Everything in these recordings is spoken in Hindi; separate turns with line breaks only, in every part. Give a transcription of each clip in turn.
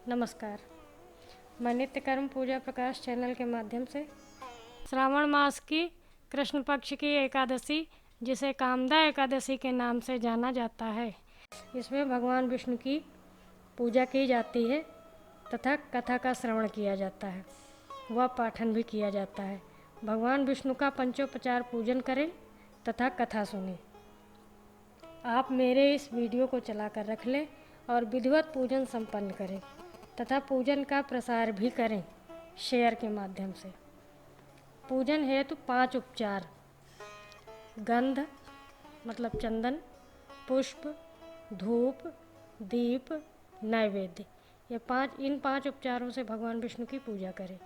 नमस्कार। मैं नित्य कर्म पूजा प्रकाश चैनल के माध्यम से श्रावण मास की कृष्ण पक्ष की एकादशी, जिसे कामदा एकादशी के नाम से जाना जाता है, इसमें भगवान विष्णु की पूजा की जाती है तथा कथा का श्रवण किया जाता है, वह पाठन भी किया जाता है। भगवान विष्णु का पंचोपचार पूजन करें तथा कथा सुनें। आप मेरे इस वीडियो को चलाकर रख लें और विधिवत पूजन संपन्न करें तथा पूजन का प्रसार भी करें शेयर के माध्यम से। पूजन हेतु 5 उपचार: गंध मतलब चंदन, पुष्प, धूप, दीप, नैवेद्य, इन 5 उपचारों से भगवान विष्णु की पूजा करें।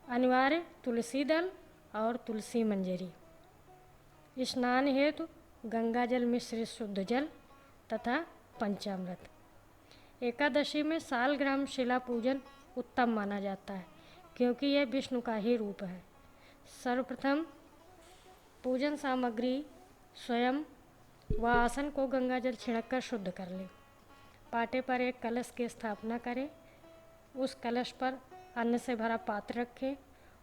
अनिवार्य तुलसी दल और तुलसी मंजरी। स्नान हेतु गंगा जल मिश्रित शुद्ध जल तथा पंचामृत। एकादशी में सालग्राम शिला पूजन उत्तम माना जाता है, क्योंकि यह विष्णु का ही रूप है। सर्वप्रथम पूजन सामग्री स्वयं व आसन को गंगा जल छिड़ककर शुद्ध कर लें। पाटे पर एक कलश की स्थापना करें। उस कलश पर अन्न से भरा पात्र रखें।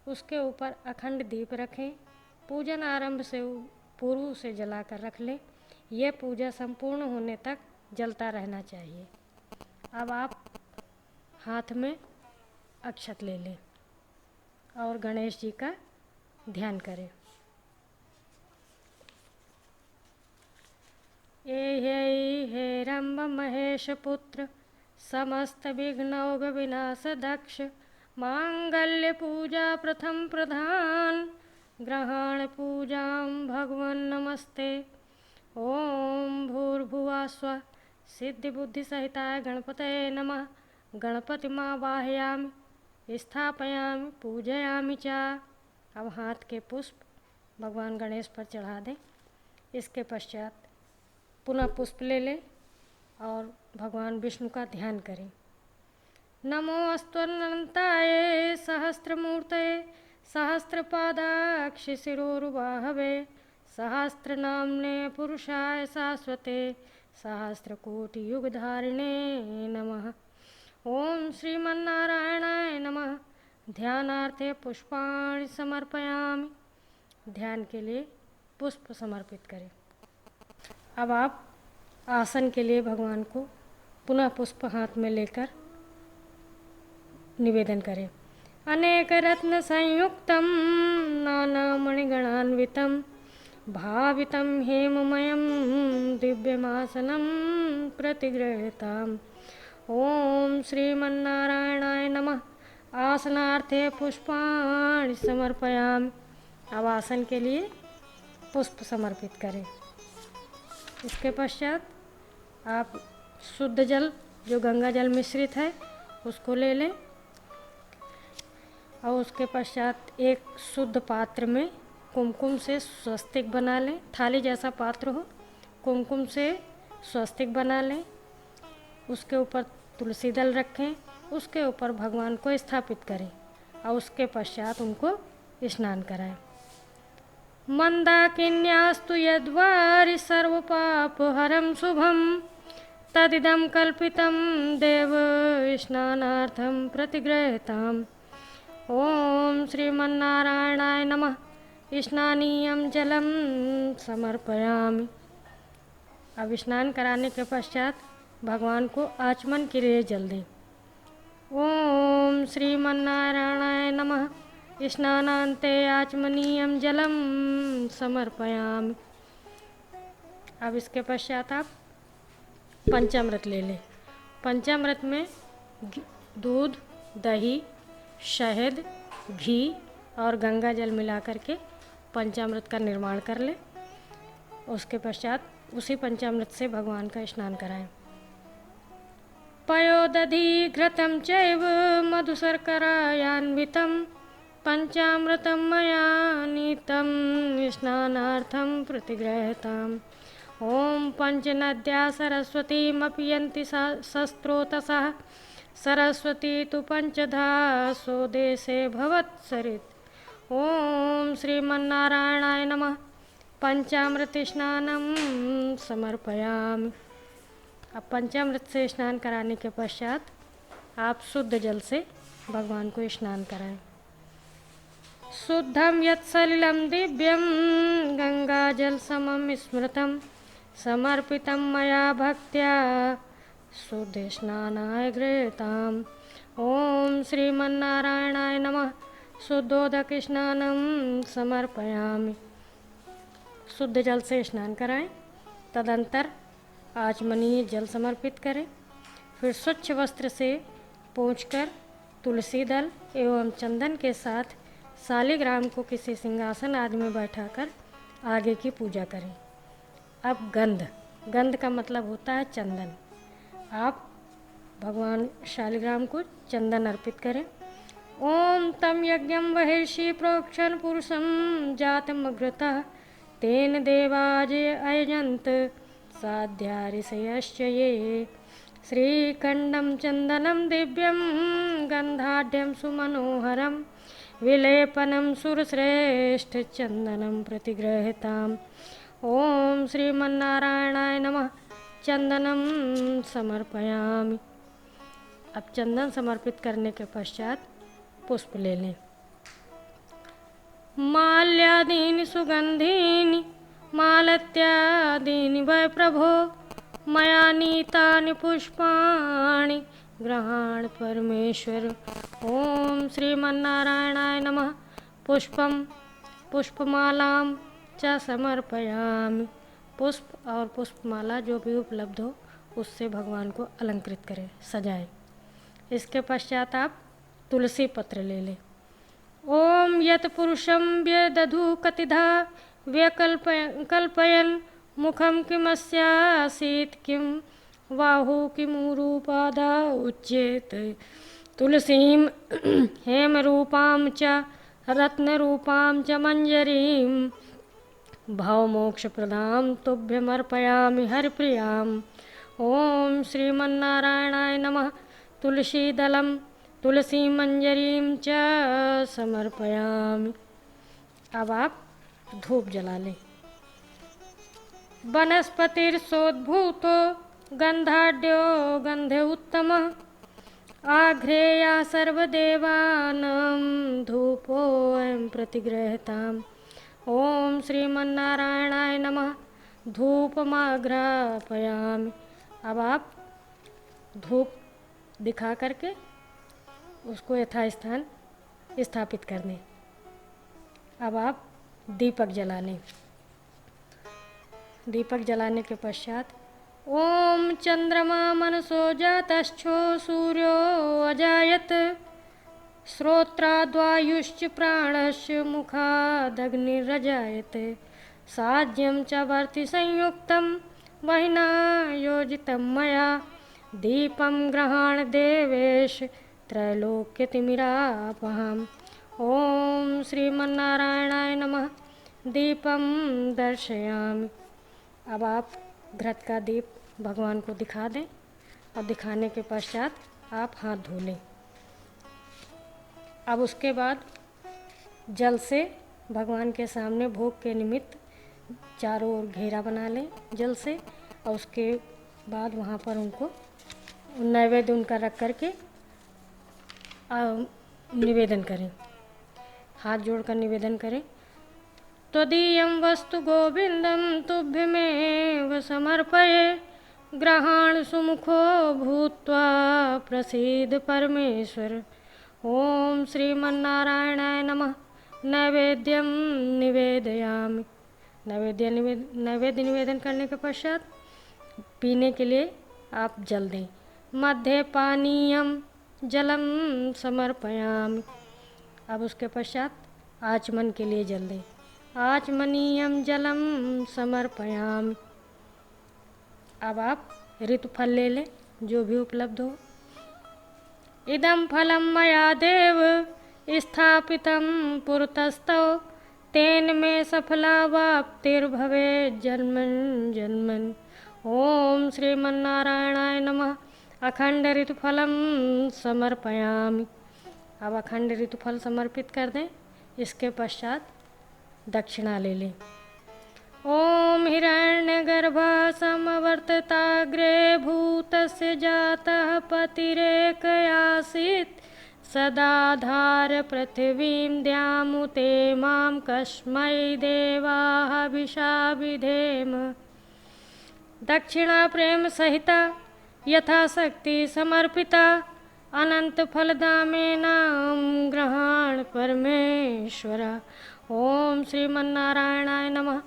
उसके ऊपर अखंड दीप रखें। पूजन आरंभ से पूर्व उसे जलाकर रख लें। यह पूजा संपूर्ण होने तक जलता रहना चाहिए। अब आप हाथ में अक्षत ले लें और गणेश जी का ध्यान करें। हे रंभ महेश पुत्र, समस्त विघ्नौघ विनाश दक्ष, मांगल्य पूजा प्रथम प्रधान, ग्रहण पूजां भगवन् नमस्ते। ओम भूर्भुवः स्वः सिद्धि बुद्धि सहिताय गणपतये नमः। गणपतिमावाहयामि, स्थापयामि, पूजयामि च। अब हाथ के पुष्प भगवान गणेश पर चढ़ा दें। इसके पश्चात पुनः पुष्प ले लें और भगवान विष्णु का ध्यान करें। नमो अस्तुर्नन्ताय सहस्रमूर्तये, सहस्रपादाक्ष शिरोरुबाहवे, सहस्रनाम्ने पुरुषाय शाश्वते, सहस्रकोटियुगधारिणे नमः। ओम श्रीमन्नारायणाय नमः। ध्यानार्थे पुष्पाणि समर्पयामि। ध्यान के लिए पुष्प समर्पित करें। अब आप आसन के लिए भगवान को पुनः पुष्प हाथ में लेकर निवेदन करें। अनेक रत्न संयुक्तं नानामणिगणान्वितं, भावितं हेममयं दिव्यमासनं प्रतिगृहीताम्। ओम श्रीमन्नारायणाय नमः। आसनार्थे पुष्पाणि समर्पयामि। अब आसन के लिए पुष्प समर्पित करें। इसके पश्चात आप शुद्ध जल, जो गंगा जल मिश्रित है, उसको ले लें और उसके पश्चात एक शुद्ध पात्र में कुमकुम से स्वस्तिक बना लें। थाली जैसा पात्र हो, कुमकुम से स्वस्तिक बना लें। उसके ऊपर तुलसी दल रखें। उसके ऊपर भगवान को स्थापित करें और उसके पश्चात उनको स्नान कराएं। मंदाकिन्यास्तु यद्वारि सर्वपापहरं शुभं, तदिदं कल्पितं देव स्नानार्थं प्रतिगृहीताम्। ओम श्रीमन्नारायणाय नमः। स्नानीयं जलं समर्पयामि। अब स्नान कराने के पश्चात भगवान को आचमन के लिए जल दें। ओम श्रीमन्नारायणाय नमः। स्नानान्ते आचमनीयं जलं समर्पयामि। अब इसके पश्चात आप पंचामृत ले लें। पंचामृत में दूध, दही, शहद, घी और गंगा जल मिला करके पंचामृत का निर्माण कर लें। उसके पश्चात उसी पंचामृत से भगवान का स्नान कराएं। पयोदधि घृतं चैव मधुशर्करायान्वितं, पंचामृतं मया नीतं स्नानार्थं प्रतिगृहीताम्। ओम पंचनद्या सरस्वतीमपि यन्ति सस्रोतसः, सरस्वती तु पंचधा स्वदेशे भवत्सरित्। ओम श्रीमन्नारायणाय नमः। पंचामृत स्नानं समर्पयामि। अब पंचामृत से स्नान कराने के पश्चात आप शुद्ध जल से भगवान को स्नान कराएं। शुद्धम यत्सलिलं दिव्यं गंगाजल समम स्मृतं समर्पितं मया भक्त्या शुद्ध स्नानाय गृह्यताम्। ओम श्रीमन्नारायणाय नमः। शुद्धोदक स्नानं समर्पयामि। शुद्ध जल से स्नान कराएं। तदंतर आचमनीय जल समर्पित करें। फिर स्वच्छ वस्त्र से पोंछकर तुलसी दल एवं चंदन के साथ शालिग्राम को किसी सिंहासन आदि में बैठाकर आगे की पूजा करें। अब गंध का मतलब होता है चंदन। आप भगवान शालिग्राम को चंदन अर्पित करें। ओम तम यज्ञम वहिर्षि प्रोक्षण पुरुषम जातम अग्रतः तेन देवाजे अयजंत साध्या ऋषयश्च ये। श्रीखंडम चंदनम दिव्यम गंधाढ्यम सुमनोहरम विलेपनम सुरश्रेष्ठ चंदनम प्रतिगृह्यताम्। ओम श्रीमन्नारायणाय नमः। चंदनम समर्पयामि। अब चंदन समर्पित करने के पश्चात पुष्प ले लें। माल्यादीनि सुगंधीनि मालत्यादीनि वै प्रभो मया नीतानि पुष्पाणि ग्रहाण परमेश्वर। ओम श्रीमन्नारायणाय नमः। पुष्पम पुष्पमालां च समर्पयामि। पुष्प और पुष्पमाला जो भी उपलब्ध हो उससे भगवान को अलंकृत करें, सजाएं। इसके पश्चात आप तुलसी पत्र ले लें। ओम यत पुरुषं व्यदधु कतिधा व्यकल्पयन् मुखं किमस्यासीत् किं बाहु किमुरूपाधा उच्येत। तुलसीं हेमरूपां च रत्नरूपां च मंजरीं भवमोक्षप्रदां तुभ्यमर्पयामि हरिप्रियाम्। ओम श्रीमन्नारायणाय नमः। तुलसीदलं तुलसी मंजरीं च समर्पयामि। अब आप धूप जला लें। वनस्पतिर्सोद्भूतो गंधाढ्यो गंधे उत्तमः आघ्रेया सर्वदेवानां धूपोऽयं प्रतिगृह्यताम्। ओम श्रीमन्नारायणाय नमः। धूपमाघ्रापयामि। अब आप धूप दिखा करके उसको यथास्थान स्थापित कर दें। अब आप दीपक जला लें। दीपक जलाने के पश्चात ओम चंद्रमा मनसो जातश्चो सूर्यो अजायत श्रोत्राद्वायुश्च प्राणश्च मुखादग्निरजायते साज्यं च वर्ति संयुक्तं वहिना योजितं मया दीपं ग्रहाण देवेश त्रैलोक्यतिमिरापहम्। ओम श्रीमन्नारायणाय नमः। दीपम दर्शयामि। अब आप घृत का दीप भगवान को दिखा दें और दिखाने के पश्चात आप हाथ धो लें। अब उसके बाद जल से भगवान के सामने भोग के निमित्त चारों ओर घेरा बना लें जल से, और उसके बाद वहाँ पर उनको नैवेद्य उनका रख करके निवेदन करें। हाथ जोड़कर निवेदन करें। त्वदीयं वस्तु गोविंदं तुभ्यमेव समर्पये ग्रहाण सुमुखो भूत्वा प्रसीद परमेश्वर। ओम श्रीमन्नारायणाय नमः। नैवेद्यं निवेदयामि। नैवेद्य निवेदन करने के पश्चात पीने के लिए आप जल दें। मध्ये पानीयम जलम समर्पयामि। अब उसके पश्चात आचमन के लिए जल दें। आचमनीयम जलम समर्पयामि। अब आप ऋतुफल ले लें जो भी उपलब्ध हो। इदं फलं मया देव स्थापितं पुरतस्तव तेन मे सफला वाप्तिर्भवेत् जन्मन् जन्मन्। ओम श्रीमन्नारायणाय नमः। अखंड ऋतुफलं समर्पयामि। अब अखंड ऋतुफल समर्पित कर दें। इसके पश्चात दक्षिणा ले लें। ओम हिरण्यगर्भ समवर्तताग्रे भूत तस्य जातः पतिरेक आसीत् सदाधार पृथिवीं द्यामुते मां कस्मै देवाः विशाविधेम। दक्षिणा प्रेम सहिता यथाशक्ति समर्पिता अनंत फलदामेनां ग्रहण परमेश्वर। ओम श्रीमन्नारायणाय नमः।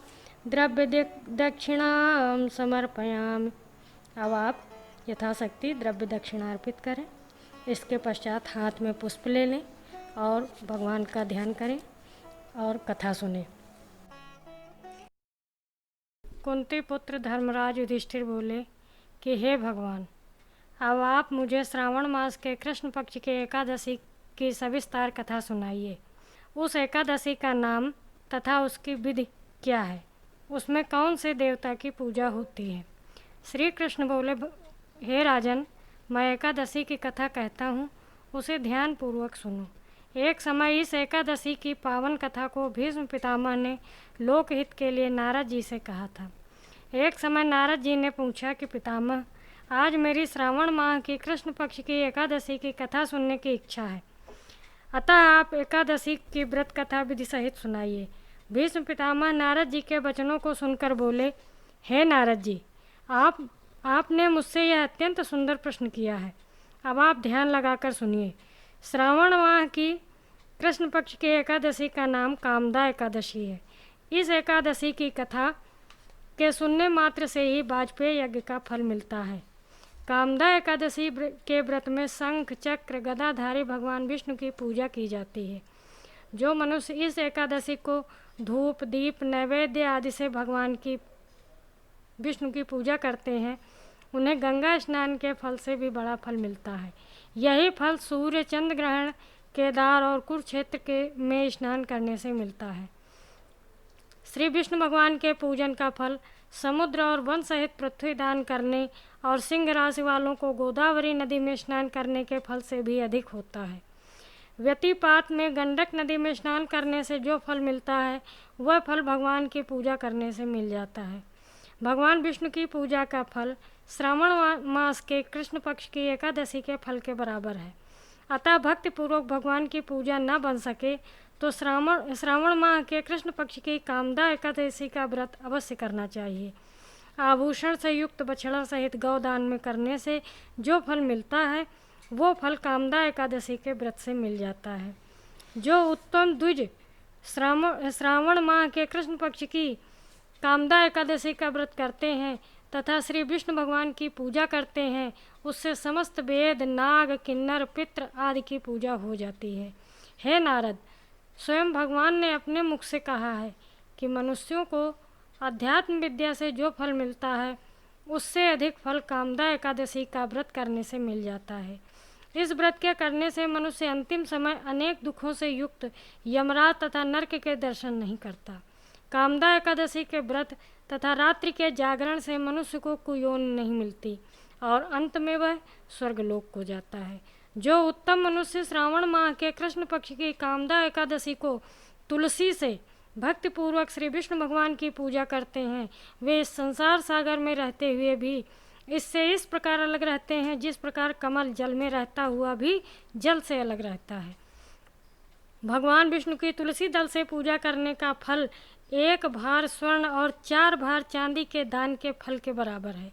द्रव्य दक्षिणां समर्पयामि। अब आप यथाशक्ति द्रव्य दक्षिणा अर्पित करें। इसके पश्चात हाथ में पुष्प ले लें और भगवान का ध्यान करें और कथा सुनें। कुंती पुत्र धर्मराज युधिष्ठिर बोले कि हे भगवान, अब आप मुझे श्रावण मास के कृष्ण पक्ष के एकादशी की सविस्तार कथा सुनाइए। उस एकादशी का नाम तथा उसकी विधि क्या है, उसमें कौन से देवता की पूजा होती है। श्री कृष्ण बोले, हे राजन, मैं एकादशी की कथा कहता हूँ, उसे ध्यान पूर्वक सुनो। एक समय इस एकादशी की पावन कथा को भीष्म पितामह ने लोकहित के लिए नारद जी से कहा था। एक समय नारद जी ने पूछा कि पितामह, आज मेरी श्रावण माह की कृष्ण पक्ष की एकादशी की कथा सुनने की इच्छा है, अतः आप एकादशी की व्रत कथा विधि सहित सुनाइए। भीष्म पितामह नारद जी के वचनों को सुनकर बोले, हे नारद जी, आपने मुझसे यह अत्यंत सुंदर प्रश्न किया है। अब आप ध्यान लगाकर सुनिए। श्रावण माह की कृष्ण पक्ष की एकादशी का नाम कामदा एकादशी है। इस एकादशी की कथा के सुनने मात्र से ही वाजपेय यज्ञ का फल मिलता है। कामदा एकादशी के व्रत में शंख चक्र गदाधारी भगवान विष्णु की पूजा की जाती है। जो मनुष्य इस एकादशी को धूप दीप नैवेद्य आदि से भगवान की विष्णु की पूजा करते हैं, उन्हें गंगा स्नान के फल से भी बड़ा फल मिलता है। यही फल सूर्य चंद्र ग्रहण केदार और कुरुक्षेत्र के में स्नान करने से मिलता है। श्री विष्णु भगवान के पूजन का फल समुद्र और वन सहित पृथ्वी दान करने और सिंह राशि वालों को गोदावरी नदी में स्नान करने के फल से भी अधिक होता है। व्यतिपात में गंडक नदी में स्नान करने से जो फल मिलता है, वह फल भगवान की पूजा करने से मिल जाता है। भगवान विष्णु की पूजा का फल श्रावण मास के कृष्ण पक्ष की एकादशी के फल के बराबर है। अतः भक्तिपूर्वक भगवान की पूजा न बन सके तो श्रावण माह के कृष्ण पक्ष की कामदा एकादशी का व्रत अवश्य करना चाहिए। आभूषण से युक्त बछड़ा सहित गौदान में करने से जो फल मिलता है, वो फल कामदा एकादशी के व्रत से मिल जाता है। जो उत्तम द्विज श्रावण माह के कृष्ण पक्ष की कामदा एकादशी का व्रत करते हैं तथा श्री विष्णु भगवान की पूजा करते हैं, उससे समस्त वेद नाग किन्नर पितृ आदि की पूजा हो जाती है। हे नारद, स्वयं भगवान ने अपने मुख से कहा है कि मनुष्यों को अध्यात्म विद्या से जो फल मिलता है, उससे अधिक फल कामदा एकादशी का व्रत करने से मिल जाता है। इस व्रत के करने से मनुष्य अंतिम समय अनेक दुखों से युक्त यमराज तथा नरक के दर्शन नहीं करता। कामदा एकादशी के व्रत तथा रात्रि के जागरण से मनुष्य को कुयोन नहीं मिलती और अंत में वह स्वर्गलोक को जाता है। जो उत्तम मनुष्य श्रावण माह के कृष्ण पक्ष की कामदा एकादशी को तुलसी से भक्तिपूर्वक श्री विष्णु भगवान की पूजा करते हैं, वे इस संसार सागर में रहते हुए भी इससे इस प्रकार अलग रहते हैं जिस प्रकार कमल जल में रहता हुआ भी जल से अलग रहता है। भगवान विष्णु की तुलसी दल से पूजा करने का फल 1 भार स्वर्ण और 4 भार चांदी के दान के फल के बराबर है।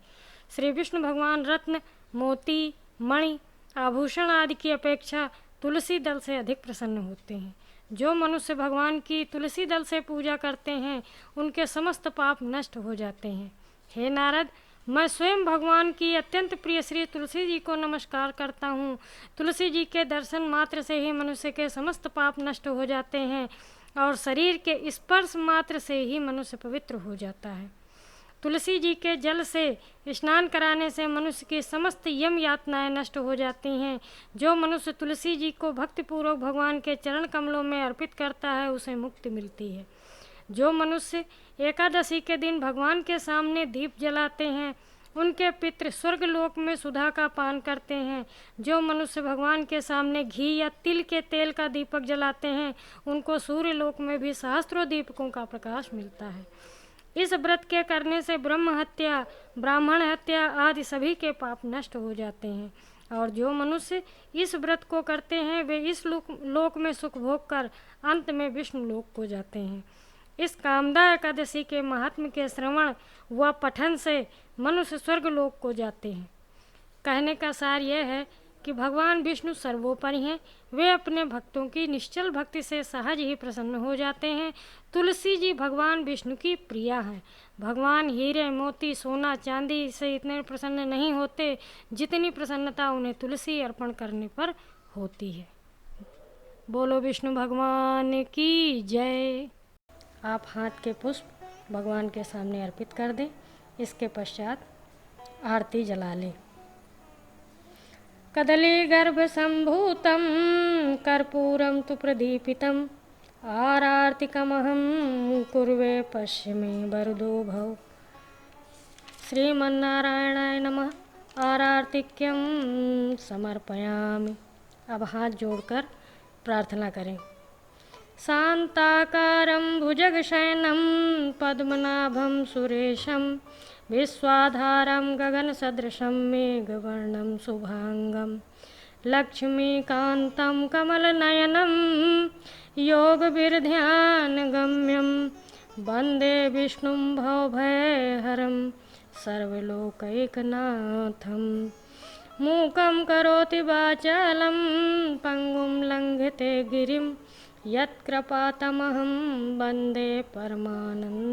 श्री विष्णु भगवान रत्न मोती मणि आभूषण आदि की अपेक्षा तुलसी दल से अधिक प्रसन्न होते हैं। जो मनुष्य भगवान की तुलसी दल से पूजा करते हैं, उनके समस्त पाप नष्ट हो जाते हैं। हे नारद, मैं स्वयं भगवान की अत्यंत प्रिय श्री तुलसी जी को नमस्कार करता हूँ। तुलसी जी के दर्शन मात्र से ही मनुष्य के समस्त पाप नष्ट हो जाते हैं और शरीर के स्पर्श मात्र से ही मनुष्य पवित्र हो जाता है। तुलसी जी के जल से स्नान कराने से मनुष्य की समस्त यम यातनाएं नष्ट हो जाती हैं। जो मनुष्य तुलसी जी को भक्तिपूर्वक भगवान के चरण कमलों में अर्पित करता है, उसे मुक्ति मिलती है। जो मनुष्य एकादशी के दिन भगवान के सामने दीप जलाते हैं, उनके पितृ स्वर्गलोक में सुधा का पान करते हैं। जो मनुष्य भगवान के सामने घी या तिल के तेल का दीपक जलाते हैं, उनको सूर्य लोक में भी सहस्त्रों दीपकों का प्रकाश मिलता है। इस व्रत के करने से ब्रह्म हत्या, ब्राह्मण हत्या आदि सभी के पाप नष्ट हो जाते हैं। और जो मनुष्य इस व्रत को करते हैं वे इस लोक में सुख भोग कर अंत में विष्णु लोक को जाते हैं। इस कामदा एकादशी के महात्म्य के श्रवण व पठन से मनुष्य स्वर्ग लोक को जाते हैं। कहने का सार यह है कि भगवान विष्णु सर्वोपरि हैं। वे अपने भक्तों की निश्चल भक्ति से सहज ही प्रसन्न हो जाते हैं। तुलसी जी भगवान विष्णु की प्रिया हैं। भगवान हीरे मोती सोना चांदी से इतने प्रसन्न नहीं होते जितनी प्रसन्नता उन्हें तुलसी अर्पण करने पर होती है। बोलो विष्णु भगवान की जय। आप हाथ के पुष्प भगवान के सामने अर्पित कर दें। इसके पश्चात आरती जला लें। कदली गर्भ संभूतं कर्पूरं तु प्रदीपितम् आरार्तिकमहं कुर्वे पश्चिमे वरदो भव। श्रीमन्नारायणाय नमः। आरार्तिक्यं समर्पयामि। अब हाथ जोड़कर प्रार्थना करें। शान्ताकारं भुजगशयनं पद्मनाभं सुरेशं विश्वाधारं गगनसदृशं मेघवर्णं शुभांगं लक्ष्मीकान्तं कमलनयनं योगविरध्यानगम्यं वन्दे विष्णुं भवभयहरं सर्वलोकैकनाथं। मूकं करोति वाचालं पङ्गुं लङ्घिते गिरिं यत्कृपातमहं वन्दे परमानन्दमाधवम्।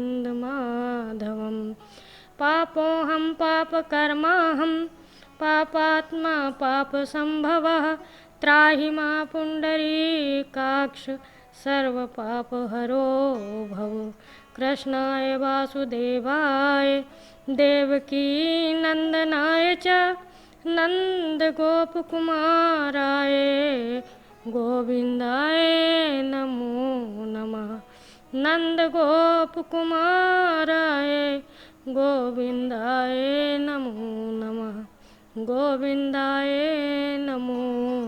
पापोऽहं पापकर्माहं पापात्मा पापसम्भवः त्राहि मा पुण्डरीकाक्ष सर्वपापहरो भव। कृष्णाय वासुदेवाय देवकी नन्दनाय च नन्दगोपकुमाराय गोविन्दाय नमो नमः। नन्दगोपकुमाराय गोविन्दाय नमो नमः। गोविन्दाय नमो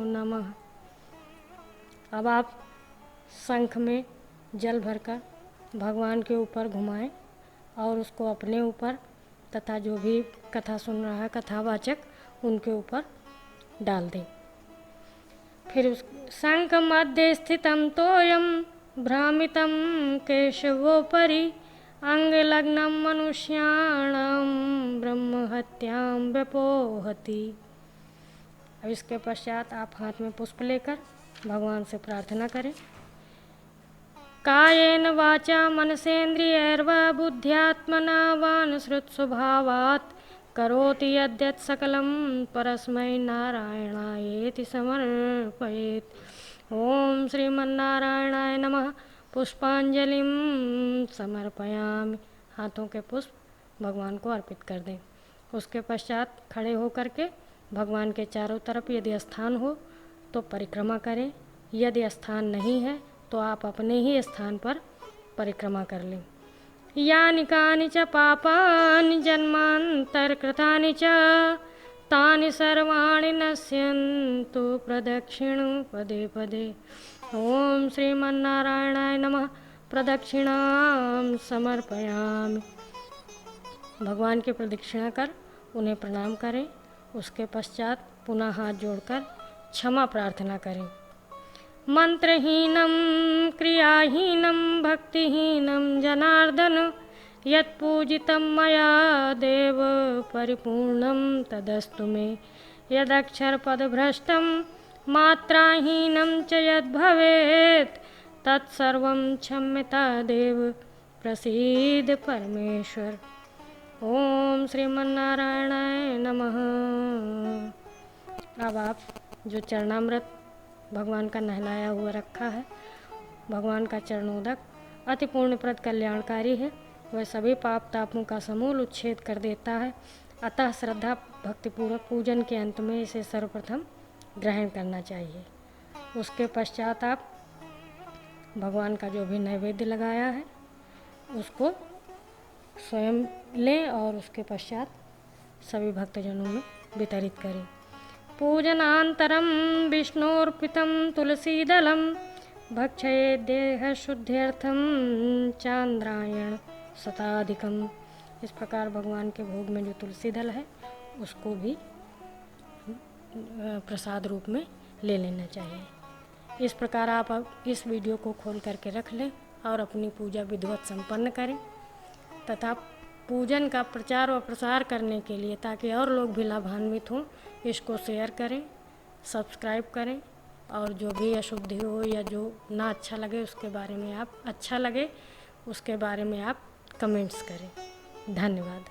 नमः। अब आप शंख में जल भरकर भगवान के ऊपर घुमाएं और उसको अपने ऊपर तथा जो भी कथा सुन रहा है कथावाचक उनके ऊपर डाल दें। फिर उस शंख मध्य स्थितं तोयं भ्रामितं केशवोपरि अंगलग्नं मनुष्याणां ब्रह्महत्यां व्यपोहति। अब इसके पश्चात आप हाथ में पुष्प लेकर भगवान से प्रार्थना करें। कायेन वाचा मनसेन्द्रियैर्वा बुद्ध्यात्मना वानुसृत्स्वभावात् करोति यद्यत् सकलं परस्मै नारायणायेति समर्पयेत्। ओम श्रीमन्नारायणाय नमः। पुष्पांजलिं समर्पयामि। हाथों के पुष्प भगवान को अर्पित कर दें। उसके पश्चात खड़े होकर के भगवान के चारों तरफ यदि स्थान हो तो परिक्रमा करें। यदि स्थान नहीं है तो आप अपने ही स्थान पर परिक्रमा कर लें। यानि कानि च पापानि जन्मान्तरकृतानि च तानि सर्वाणि नश्यन्तु प्रदक्षिणं पदे पदे। ओम श्रीमन्नारायणाय नमः। प्रदक्षिणां समर्पयामि। भगवान की प्रदक्षिणा कर उन्हें प्रणाम करें। उसके पश्चात पुनः हाथ जोड़कर क्षमा प्रार्थना करें। मंत्रहीनं क्रियाहीनं भक्तिहीनं जनार्दन यत्पूजितं मया देव परिपूर्णं तदस्तु मे। यदक्षरपदभ्रष्टं मात्राहीनं च यद्भवेत् तत्सर्वं क्षम्यता देव प्रसीद परमेश्वर। ओम श्रीमन्नारायणाय नमः। अब आप जो चरणामृत भगवान का नहलाया हुआ रखा है, भगवान का चरणोदक अति पुण्यप्रद कल्याणकारी है। वह सभी पाप तापों का समूल उच्छेद कर देता है। अतः श्रद्धा भक्तिपूर्वक पूजन के अंत में इसे सर्वप्रथम ग्रहण करना चाहिए। उसके पश्चात आप भगवान का जो भी नैवेद्य लगाया है उसको स्वयं लें और उसके पश्चात सभी भक्तजनों में वितरित करें। पूजनान्तरं विष्णोर्पितं तुलसीदलं भक्षये देहशुद्ध्यर्थं चान्द्रायण शताधिकम। इस प्रकार भगवान के भोग में जो तुलसी दल है उसको भी प्रसाद रूप में ले लेना चाहिए। इस प्रकार आप अब इस वीडियो को खोल करके रख लें और अपनी पूजा विधिवत संपन्न करें तथा पूजन का प्रचार और प्रसार करने के लिए, ताकि और लोग भी लाभान्वित हों, इसको शेयर करें, सब्सक्राइब करें और जो भी अशुद्धि हो या जो ना अच्छा लगे उसके बारे में आप कमेंट्स करें। धन्यवाद।